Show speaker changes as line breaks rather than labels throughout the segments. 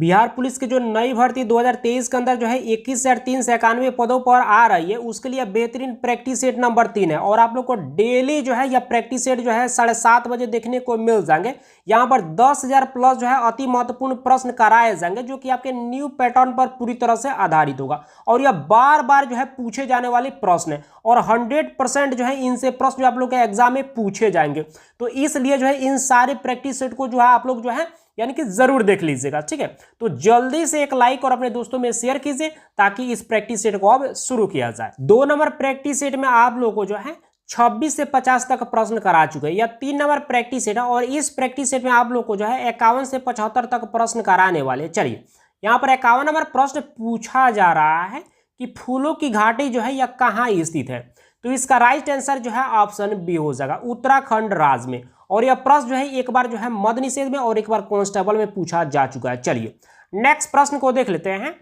Bihar police की जो नई भर्ती 2023 के अंदर जो है 21,391 पदों पर आ रही है, उसके लिए बेहतरीन प्रैक्टिस सेट नंबर 3 है और आप लोग को डेली जो है या प्रैक्टिस सेट जो है 7:30 बजे देखने को मिल जाएंगे। यहाँ पर 10,000 प्लस जो है अति महत्वपूर्ण प्रश्न कराए जाएंगे जो कि आपके न्यू पैटर्न पर पूरी तरह से आधारित होगा और यह बार बार जो है पूछे जाने वाले प्रश्न है और 100% जो है इनसे प्रश्न जो आप लोग के एग्जाम में पूछे जाएंगे। तो इसलिए जो है इन सारे प्रैक्टिस सेट को जो है आप लोग जो है यानी कि जरूर देख लीजिएगा, ठीक है। तो जल्दी से एक लाइक और अपने दोस्तों में शेयर कीजिए ताकि इस प्रैक्टिस सेट को अब शुरू किया जाए। 2 नंबर प्रैक्टिस सेट में आप लोगों को जो है 26 से 50 तक प्रश्न करा चुके हैं। यह 3 नंबर प्रैक्टिस सेट है और इस प्रैक्टिस सेट में आप लोग को जो है 51 से 75 तक प्रश्न कराने वाले। चलिए यहाँ पर 51 नंबर प्रश्न पूछा जा रहा है कि फूलों की घाटी जो है यह कहाँ स्थित है। तो इसका राइट आंसर जो है ऑप्शन बी हो जाएगा, उत्तराखंड राज्य में। और यह प्रश्न जो है एक बार जो है मद्य निषेध में और एक बार कांस्टेबल में पूछा जा चुका है। चलिए नेक्स्ट प्रश्न को देख लेते हैं।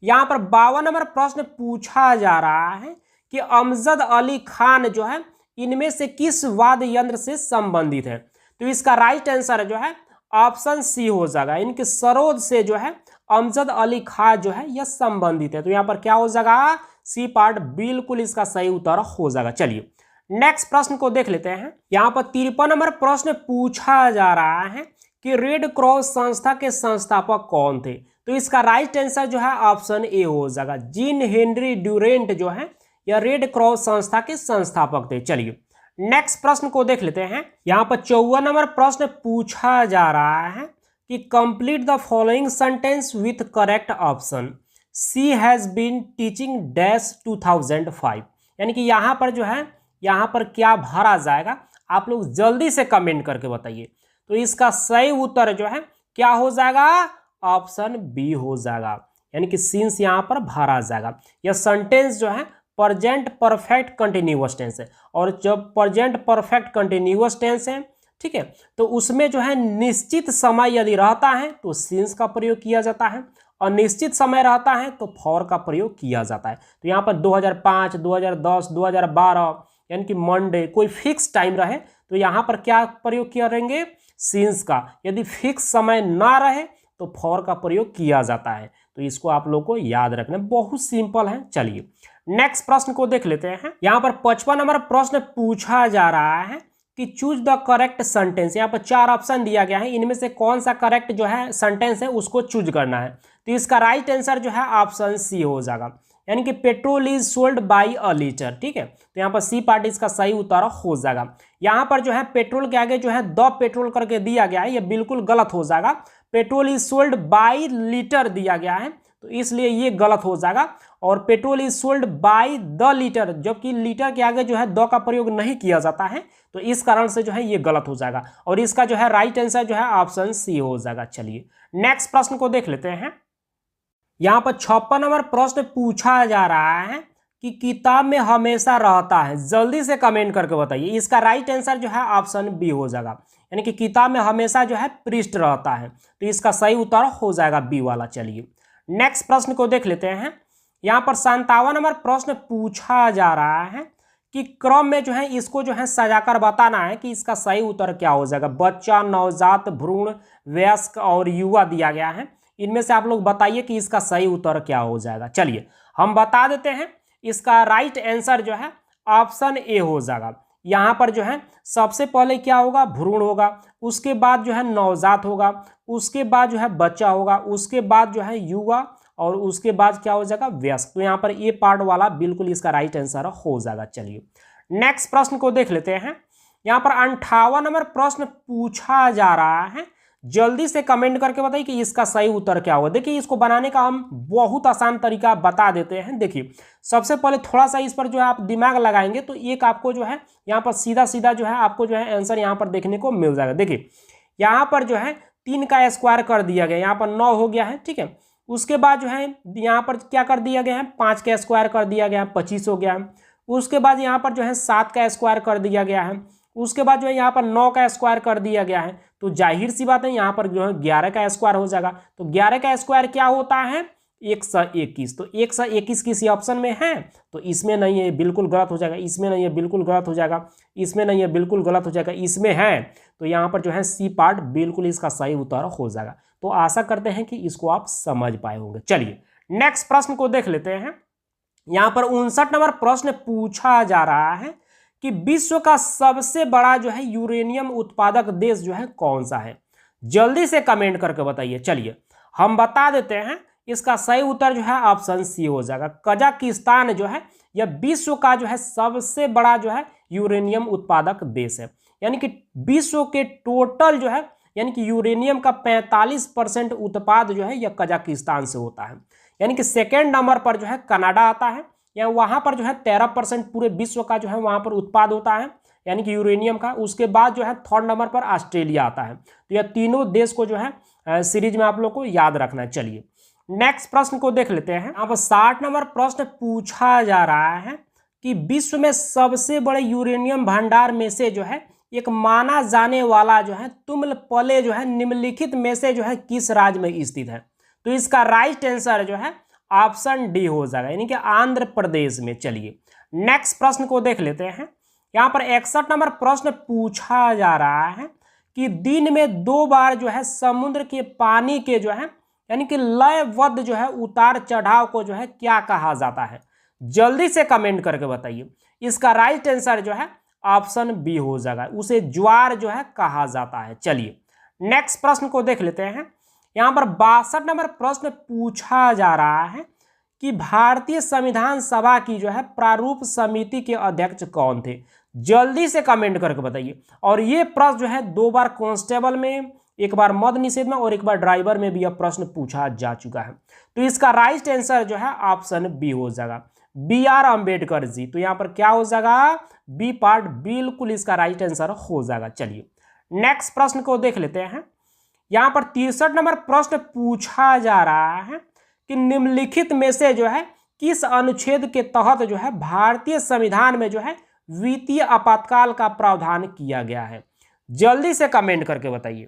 यहाँ पर 52 नंबर प्रश्न पूछा जा रहा है कि अमजद अली खान जो है इनमें से किस वाद्य यंत्र से संबंधित है। तो इसका राइट आंसर जो है ऑप्शन सी हो जाएगा, इनके सरोद से जो है अमजद अली खान जो है यह संबंधित है। तो यहाँ पर क्या हो जाएगा, सी पार्ट बिल्कुल इसका सही उत्तर हो जाएगा। चलिए नेक्स्ट प्रश्न को देख लेते हैं। यहाँ पर 53 नंबर प्रश्न पूछा जा रहा है कि रेड क्रॉस संस्था के संस्थापक कौन थे। तो इसका राइट आंसर जो है ऑप्शन ए हो जाएगा, जीन हेनरी ड्यूरेंट जो है यह रेड क्रॉस संस्था के संस्थापक थे। चलिए नेक्स्ट प्रश्न को देख लेते हैं। यहाँ पर 54 नंबर प्रश्न पूछा जा रहा है कि complete the following sentence with correct option. She has been teaching dash 2005। यानी कि यहाँ पर जो है यहाँ पर क्या भरा जाएगा, आप लोग जल्दी से कमेंट करके बताइए। तो इसका सही उत्तर जो है क्या हो जाएगा, ऑप्शन बी हो जाएगा, यानी कि सिंस यहाँ पर भरा जाएगा। यह सेंटेंस जो है प्रेजेंट परफेक्ट कंटिन्यूअस टेंस है और जब प्रेजेंट परफेक्ट कंटिन्यूअस टेंस है, ठीक है, तो उसमें जो है निश्चित समय यदि रहता है तो सिंस का प्रयोग किया जाता है, अनिश्चित समय रहता है तो फॉर का प्रयोग किया जाता है। तो यहाँ पर 2005, 2010, 2012 यानी कि मंडे कोई फिक्स टाइम रहे तो यहाँ पर क्या प्रयोग करेंगे, सिंस का। यदि फिक्स समय ना रहे तो फॉर का प्रयोग किया जाता है। तो इसको आप लोग को याद रखना, बहुत सिंपल है। चलिए नेक्स्ट प्रश्न को देख लेते हैं। यहाँ पर 55 नंबर प्रश्न पूछा जा रहा है कि चूज द करेक्ट सेंटेंस। यहाँ पर 4 ऑप्शन दिया गया है, इनमें से कौन सा करेक्ट जो है सेंटेंस है उसको चूज करना है। तो इसका राइट आंसर जो है ऑप्शन सी हो जाएगा, यानी कि petrol is sold by a litre, ठीक है। तो यहाँ पर सी पार्ट इसका सही उत्तर हो जाएगा। यहाँ पर जो है पेट्रोल के आगे जो है द पेट्रोल करके दिया गया है, ये बिल्कुल गलत हो जाएगा। Petrol is sold by litre दिया गया है तो इसलिए ये गलत हो जाएगा। और petrol is sold by the litre, जबकि लीटर के आगे जो है द का प्रयोग नहीं किया जाता है, तो इस कारण से जो है ये गलत हो जाएगा और इसका जो है राइट आंसर जो है ऑप्शन सी हो जाएगा। चलिए नेक्स्ट प्रश्न को देख लेते हैं। यहाँ पर 56 नंबर प्रश्न पूछा जा रहा है कि किताब में हमेशा रहता है। जल्दी से कमेंट करके बताइए। इसका राइट आंसर जो है ऑप्शन बी हो जाएगा, यानी कि किताब में हमेशा जो है पृष्ठ रहता है। तो इसका सही उत्तर हो जाएगा बी वाला। चलिए नेक्स्ट प्रश्न को देख लेते हैं। यहाँ पर 57 नंबर प्रश्न पूछा जा रहा है कि क्रम में जो है इसको जो है सजाकर बताना है कि इसका सही उत्तर क्या हो जाएगा। बच्चा, नवजात, भ्रूण, वयस्क और युवा दिया गया है, इनमें से आप लोग बताइए कि इसका सही उत्तर क्या हो जाएगा। चलिए हम बता देते हैं, इसका राइट आंसर जो है ऑप्शन ए हो जाएगा। यहाँ पर जो है सबसे पहले क्या होगा, भ्रूण होगा, उसके बाद जो है नवजात होगा, उसके बाद जो है बच्चा होगा, उसके बाद जो है युवा और उसके बाद क्या हो जाएगा, वयस्क। तो यहाँ पर ए पार्ट वाला बिल्कुल इसका राइट आंसर हो जाएगा। चलिए नेक्स्ट प्रश्न को देख लेते हैं। यहाँ पर 58 नंबर प्रश्न पूछा जा रहा है, जल्दी से कमेंट करके बताइए कि इसका सही उत्तर क्या होगा। देखिए इसको बनाने का हम बहुत आसान तरीका बता देते हैं। देखिए सबसे पहले थोड़ा सा इस पर जो है आप दिमाग लगाएंगे तो एक आपको जो है यहाँ पर सीधा सीधा जो है आपको जो है आंसर यहाँ पर देखने को मिल जाएगा। देखिए यहाँ पर जो है 3 का स्क्वायर कर दिया गया, यहाँ पर 9 हो गया है, ठीक है। उसके बाद जो है यहाँ पर क्या कर दिया गया है, 5 का स्क्वायर कर दिया गया है, 25 हो गया है। उसके बाद यहाँ पर जो है 7 का स्क्वायर कर दिया गया है। उसके बाद जो है यहाँ पर 9 का स्क्वायर कर दिया गया है। तो जाहिर सी बात है यहाँ पर जो है 11 का स्क्वायर हो जाएगा। तो 11 का स्क्वायर क्या होता है, 121। तो 121 किसी ऑप्शन में है तो इसमें नहीं है, बिल्कुल गलत हो जाएगा। इसमें नहीं है, बिल्कुल गलत हो जाएगा। इसमें नहीं है, बिल्कुल गलत हो जाएगा। इसमें है तो यहाँ पर जो है सी पार्ट बिल्कुल इसका सही उत्तर हो जाएगा। तो आशा करते हैं कि इसको आप समझ पाए होंगे। चलिए नेक्स्ट प्रश्न को देख लेते हैं। यहाँ पर 59 नंबर प्रश्न पूछा जा रहा है कि विश्व का सबसे बड़ा जो है यूरेनियम उत्पादक देश जो है कौन सा है। जल्दी से कमेंट करके बताइए। चलिए हम बता देते हैं, इसका सही उत्तर जो है ऑप्शन सी हो जाएगा। कजाकिस्तान जो है यह विश्व का जो है सबसे बड़ा जो है यूरेनियम उत्पादक देश है। यानी कि विश्व के टोटल जो है यानी कि यूरेनियम का 45% उत्पाद जो है यह कजाकिस्तान से होता है। यानी कि सेकेंड नंबर पर जो है कनाडा आता है, या वहाँ पर जो है 13% पूरे विश्व का जो है वहाँ पर उत्पाद होता है यानी कि यूरेनियम का। उसके बाद जो है थर्ड नंबर पर ऑस्ट्रेलिया आता है। तो यह तीनों देश को जो है सीरीज में आप लोग को याद रखना है। चलिए नेक्स्ट प्रश्न को देख लेते हैं। यहाँ पर 60 नंबर प्रश्न पूछा जा रहा है कि विश्व में सबसे बड़े यूरेनियम भंडार में से जो है एक माना जाने वाला जो है तुमलपले जो है निम्नलिखित में से जो है किस राज्य में स्थित है। तो इसका राइट आंसर जो है ऑप्शन डी हो जाएगा, यानी कि आंध्र प्रदेश में। चलिए नेक्स्ट प्रश्न को देख लेते हैं। यहाँ पर 61 नंबर प्रश्न पूछा जा रहा है कि दिन में 2 बार जो है समुद्र के पानी के जो है यानी कि लयबद्ध जो है उतार चढ़ाव को जो है क्या कहा जाता है। जल्दी से कमेंट करके बताइए। इसका राइट आंसर जो है ऑप्शन बी हो जाएगा, उसे ज्वार जो है कहा जाता है। चलिए नेक्स्ट प्रश्न को देख लेते हैं। यहाँ पर 62 नंबर प्रश्न पूछा जा रहा है कि भारतीय संविधान सभा की जो है प्रारूप समिति के अध्यक्ष कौन थे। जल्दी से कमेंट करके बताइए। और ये प्रश्न जो है 2 बार कांस्टेबल में, एक बार मद्य निषेध में और एक बार ड्राइवर में भी यह प्रश्न पूछा जा चुका है। तो इसका राइट आंसर जो है ऑप्शन बी हो जाएगा, बी आर अम्बेडकर जी। तो यहाँ पर क्या हो जाएगा, बी पार्ट बिल्कुल इसका राइट आंसर हो जाएगा। चलिए नेक्स्ट प्रश्न को देख लेते हैं। यहाँ पर 63 नंबर प्रश्न पूछा जा रहा है कि निम्नलिखित में से जो है किस अनुच्छेद के तहत जो है भारतीय संविधान में जो है वित्तीय आपातकाल का प्रावधान किया गया है। जल्दी से कमेंट करके बताइए।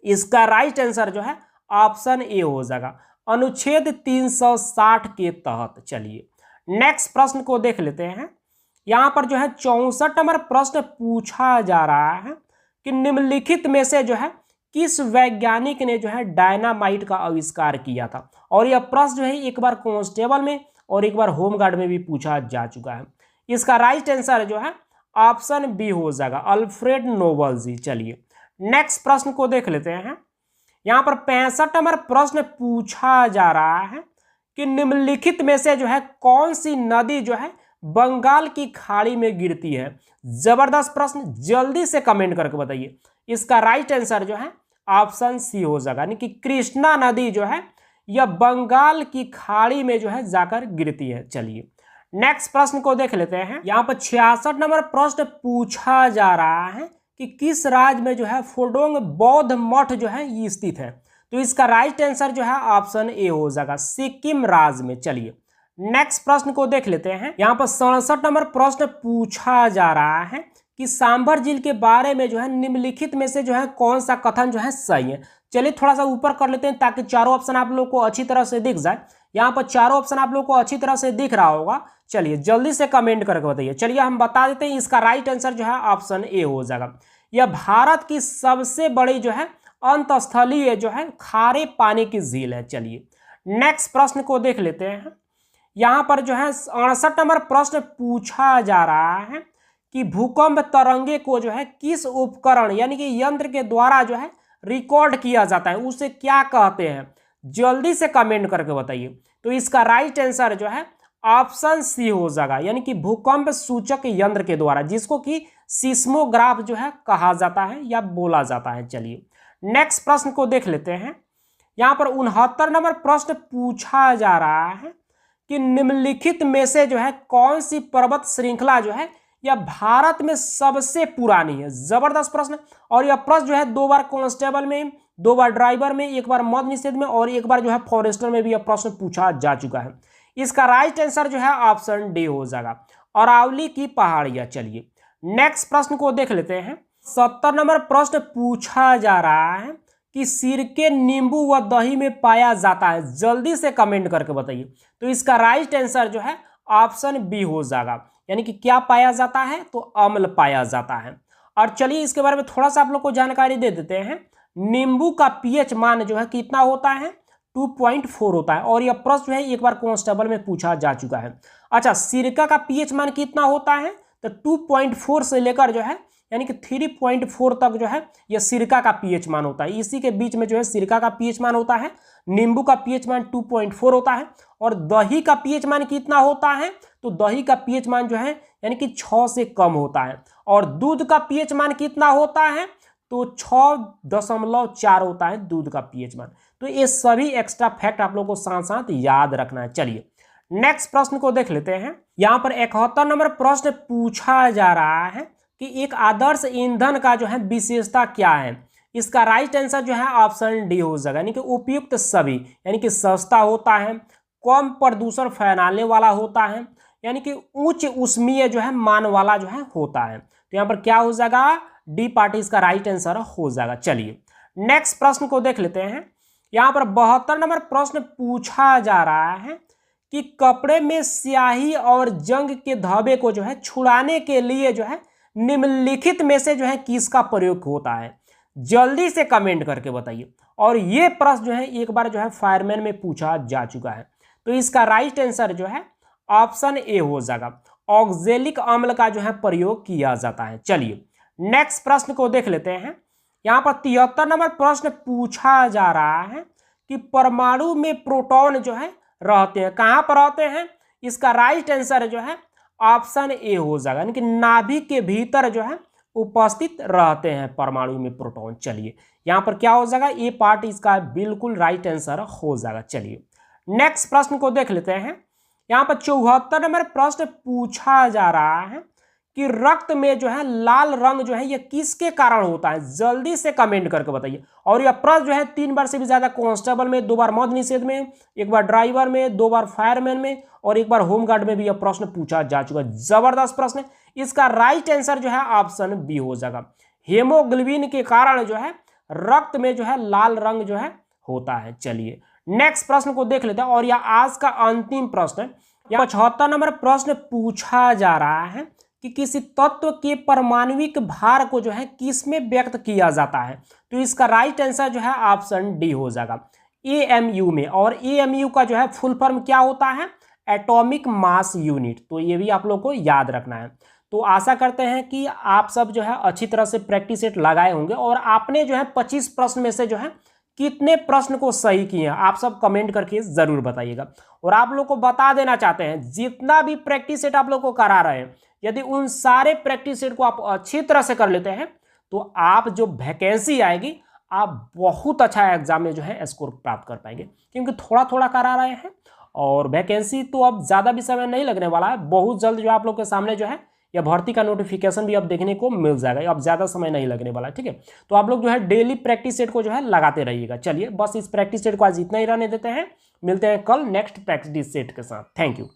इसका राइट आंसर जो है ऑप्शन ए हो जाएगा, अनुच्छेद 360 के तहत। चलिए नेक्स्ट प्रश्न को देख लेते हैं। यहाँ पर जो है 64 नंबर प्रश्न पूछा जा रहा है कि निम्नलिखित में से जो है किस वैज्ञानिक ने जो है डायनामाइट का आविष्कार किया था। और यह प्रश्न जो है एक बार कांस्टेबल में और एक बार होमगार्ड में भी पूछा जा चुका है। इसका राइट आंसर जो है ऑप्शन बी हो जाएगा, अल्फ्रेड नोबल जी। चलिए नेक्स्ट प्रश्न को देख लेते हैं। यहाँ पर 65 नंबर प्रश्न पूछा जा रहा है कि निम्नलिखित में से जो है कौन सी नदी जो है बंगाल की खाड़ी में गिरती है। जबरदस्त प्रश्न, जल्दी से कमेंट करके बताइए। इसका राइट आंसर जो है ऑप्शन सी हो जाएगा, यानी कि कृष्णा नदी जो है यह बंगाल की खाड़ी में जो है जाकर गिरती है। चलिए नेक्स्ट प्रश्न को देख लेते हैं। यहाँ पर 66 नंबर प्रश्न पूछा जा रहा है कि किस राज्य में जो है फोडोंग बौद्ध मठ जो है स्थित है। तो इसका राइट आंसर जो है ऑप्शन ए हो जाएगा, सिक्किम राज्य में। चलिए नेक्स्ट प्रश्न को देख लेते हैं। यहाँ पर 67 नंबर प्रश्न पूछा जा रहा है कि सांभर झील के बारे में जो है निम्नलिखित में से जो है कौन सा कथन जो है सही है। चलिए थोड़ा सा ऊपर कर लेते हैं ताकि चारों ऑप्शन आप लोग को अच्छी तरह से दिख जाए। यहाँ पर चारों ऑप्शन आप लोग को अच्छी तरह से दिख रहा होगा। चलिए जल्दी से कमेंट करके बताइए। चलिए हम बता देते हैं, इसका राइट आंसर जो है ऑप्शन ए हो जाएगा। यह भारत की सबसे बड़ी जो है अंतस्थलीय जो है खारे पानी की झील है। चलिए नेक्स्ट प्रश्न को देख लेते हैं। यहाँ पर जो है 68 नंबर प्रश्न पूछा जा रहा है कि भूकंप तरंगे को जो है किस उपकरण यानी कि यंत्र के द्वारा जो है रिकॉर्ड किया जाता है, उसे क्या कहते हैं। जल्दी से कमेंट करके बताइए। तो इसका राइट आंसर जो है ऑप्शन सी हो जाएगा, यानी कि भूकंप सूचक यंत्र के द्वारा, जिसको कि सिस्मोग्राफ जो है कहा जाता है या बोला जाता है। चलिए नेक्स्ट प्रश्न को देख लेते हैं। यहाँ पर 69 नंबर प्रश्न पूछा जा रहा है कि निम्नलिखित में से जो है कौन सी पर्वत श्रृंखला जो है यह भारत में सबसे पुरानी है। जबरदस्त प्रश्न। और यह प्रश्न जो है 2 बार कांस्टेबल में, 2 बार ड्राइवर में, एक बार मद्य निषेध में और एक बार जो है फॉरेस्टर में भी यह प्रश्न पूछा जा चुका है। इसका राइट आंसर जो है ऑप्शन डी हो जाएगा, अरावली की पहाड़ियां। चलिए नेक्स्ट प्रश्न को देख लेते हैं। 70 नंबर प्रश्न पूछा जा रहा है कि सिरके, नींबू व दही में पाया जाता है? जल्दी से कमेंट करके बताइए। तो इसका राइट आंसर जो है ऑप्शन बी हो जाएगा, यानी कि क्या पाया जाता है? तो अम्ल पाया जाता है। और चलिए इसके बारे में थोड़ा सा आप लोग को जानकारी दे देते हैं। नींबू का पीएच मान जो है कितना होता है? 2.4 होता है, और यह प्रश्न जो है एक बार कांस्टेबल में पूछा जा चुका है। अच्छा, सिरका का पीएच मान कितना होता है? तो 2.4 से लेकर जो है यानी कि 3.4 तक जो है यह सिरका का पीएच मान होता है। इसी के बीच में जो है सिरका का पीएच मान होता है। नींबू का पीएच मान 2.4 होता है, और दही का पीएच मान कितना होता है? तो दही का पीएच मान जो है यानी कि 6 से कम होता है। और दूध का पीएच मान कितना होता है? तो 6.4 होता है दूध का पीएच मान। तो ये सभी एक्स्ट्रा फैक्ट आप लोग को साथ साथ याद रखना है। चलिए नेक्स्ट प्रश्न को देख लेते हैं। यहां पर 71 नंबर प्रश्न पूछा जा रहा है कि एक आदर्श ईंधन का जो है विशेषता क्या है? इसका राइट आंसर जो है ऑप्शन डी हो जाएगा, यानी कि उपयुक्त सभी, यानी कि सस्ता होता है, कम प्रदूषण फैलाने वाला होता है, यानी कि उच्च ऊष्मीय जो है मान वाला जो है होता है। तो यहाँ पर क्या हो जाएगा? डी पार्ट इसका राइट आंसर हो जाएगा। चलिए नेक्स्ट प्रश्न को देख लेते हैं। यहाँ पर 72 नंबर प्रश्न पूछा जा रहा है कि कपड़े में स्याही और जंग के धब्बे को जो है छुड़ाने के लिए जो है निम्नलिखित में से जो है किसका प्रयोग होता है? जल्दी से कमेंट करके बताइए। और ये प्रश्न जो है एक बार जो है फायरमैन में पूछा जा चुका है। तो इसका राइट आंसर जो है ऑप्शन ए हो जाएगा, ऑक्जेलिक अम्ल का जो है प्रयोग किया जाता है। चलिए नेक्स्ट प्रश्न को देख लेते हैं। यहाँ पर 73 नंबर प्रश्न पूछा जा रहा है कि परमाणु में प्रोटॉन जो है रहते हैं, कहाँ पर रहते हैं? इसका राइट आंसर जो है ऑप्शन ए हो जाएगा, यानी कि नाभिक के भीतर जो है उपस्थित रहते हैं परमाणु में प्रोटॉन। चलिए यहाँ पर क्या हो जाएगा? ए पार्ट इसका बिल्कुल राइट आंसर हो जाएगा। चलिए नेक्स्ट प्रश्न को देख लेते हैं। यहाँ पर 74 नंबर प्रश्न पूछा जा रहा है कि रक्त में जो है लाल रंग जो है यह किसके कारण होता है? जल्दी से कमेंट करके बताइए। और यह प्रश्न जो है 3 बार से भी ज्यादा कांस्टेबल में, 2 बार मद्य निषेध में, 1 बार ड्राइवर में, 2 बार फायरमैन में, और 1 बार होमगार्ड में भी यह प्रश्न पूछा जा चुका है। जबरदस्त प्रश्न है। इसका राइट आंसर जो है ऑप्शन बी हो जाएगा, हेमोग्लोबिन के कारण जो है रक्त में जो है लाल रंग जो है होता है। चलिए नेक्स्ट प्रश्न को देख लेते हैं, और यह आज का अंतिम प्रश्न है। यहाँ 75 नंबर प्रश्न पूछा जा रहा है कि किसी तत्व के परमाणविक भार को जो है किस में व्यक्त किया जाता है? तो इसका राइट आंसर जो है ऑप्शन डी हो जाएगा, एएमयू में। और एएमयू का जो है फुल फॉर्म क्या होता है? Atomic mass unit. तो ये भी आप लोग को याद रखना है। तो आशा करते हैं कि आप सब जो है अच्छी तरह से प्रैक्टिस सेट लगाए होंगे, और आपने जो है 25 प्रश्न में से जो है कितने प्रश्न को सही किए हैं आप सब कमेंट करके जरूर बताइएगा। और आप लोग को बता देना चाहते हैं, जितना भी प्रैक्टिस सेट आप लोग को करा रहे हैं, यदि उन सारे प्रैक्टिस सेट को आप अच्छी तरह से कर लेते हैं तो आप जो वैकेंसी आएगी आप बहुत अच्छा एग्जाम में जो है स्कोर प्राप्त कर पाएंगे, क्योंकि थोड़ा थोड़ा करा रहे हैं। और वैकेंसी तो अब ज़्यादा भी समय नहीं लगने वाला है, बहुत जल्द जो आप लोग के सामने जो है या भर्ती का नोटिफिकेशन भी अब देखने को मिल जाएगा। अब ज़्यादा समय नहीं लगने वाला है, ठीक है। तो आप लोग जो है डेली प्रैक्टिस सेट को जो है लगाते रहिएगा। चलिए बस इस प्रैक्टिस सेट को आज इतना ही रहने देते हैं, मिलते हैं कल नेक्स्ट प्रैक्टिस सेट के साथ। Thank you.